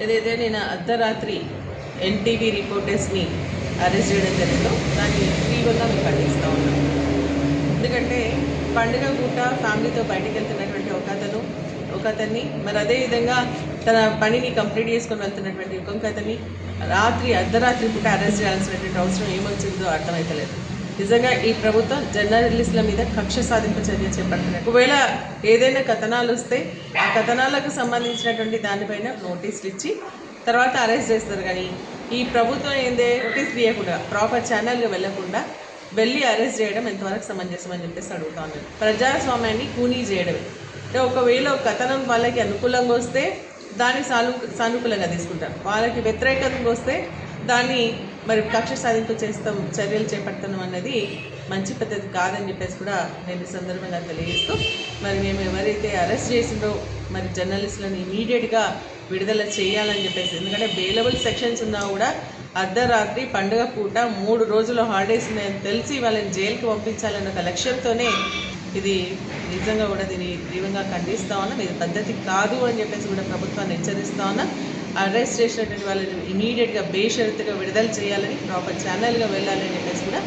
ఏదైతే నేను అర్ధరాత్రి ఎన్టీవీ రిపోర్టర్స్ని అరెస్ట్ చేయడం జరిగిందో దాన్ని తీవ్రంగా మేము ఖండిస్తూ ఉన్నాం. ఎందుకంటే పండుగ పూట ఫ్యామిలీతో బయటికి వెళ్తున్నటువంటి ఒకతన్ని మరి అదేవిధంగా తన పనిని కంప్లీట్ చేసుకొని వెళ్తున్నటువంటి ఇంకొకతన్ని రాత్రి అర్ధరాత్రి పూట అరెస్ట్ చేయాల్సినటువంటి అవసరం ఏమొచ్చిందో అర్థమవుతలేదు. నిజంగా ఈ ప్రభుత్వం జర్నలిస్టుల మీద కక్ష సాధింపు చర్య చేపడుతున్నాయి. ఒకవేళ ఏదైనా కథనాలు వస్తే ఆ కథనాలకు సంబంధించినటువంటి దానిపైన నోటీసులు ఇచ్చి తర్వాత అరెస్ట్ చేస్తారు. కానీ ఈ ప్రభుత్వం ఏందే నోటీస్ తీయకుండా ప్రాపర్ ఛానల్గా వెళ్లకుండా వెళ్ళి అరెస్ట్ చేయడం ఎంతవరకు సమంజసం అని చెప్పేసి అడుగుతా ఉన్నాను. ప్రజాస్వామ్యాన్ని కూనీ చేయడమే. అంటే ఒకవేళ ఒక కథనం వాళ్ళకి అనుకూలంగా వస్తే దాన్ని సానుకూలంగా తీసుకుంటారు, వాళ్ళకి వ్యతిరేకంగా వస్తే దాన్ని మరి కక్ష సాధింపు చర్యలు చేపడతాం అన్నది మంచి పద్ధతి కాదని చెప్పేసి కూడా నేను ఈ సందర్భంగా తెలియజేస్తూ మరి మేము ఎవరైతే అరెస్ట్ చేసిందో మరి జర్నలిస్టులను ఇమీడియట్గా విడుదల చేయాలని చెప్పేసి, ఎందుకంటే బెయిలబుల్ సెక్షన్స్ ఉన్నా కూడా అర్ధరాత్రి పండుగ పూట 3 రోజుల హాలిడేస్ ఉన్నాయని తెలిసి వాళ్ళని జైలుకి పంపించాలన్న ఒక లక్ష్యంతోనే ఇది నిజంగా కూడా దీన్ని తీవ్రంగా ఖండిస్తూ ఉన్నాం. ఇది పద్ధతి కాదు అని చెప్పేసి కూడా ప్రభుత్వాన్ని హెచ్చరిస్తూ ఉన్నాం. అరెస్ట్ చేసినటువంటి వాళ్ళని ఇమీడియట్గా బేషరతుగా విడుదల చేయాలని, ప్రాపర్ ఛానల్గా వెళ్ళాలని చెప్పేసి కూడా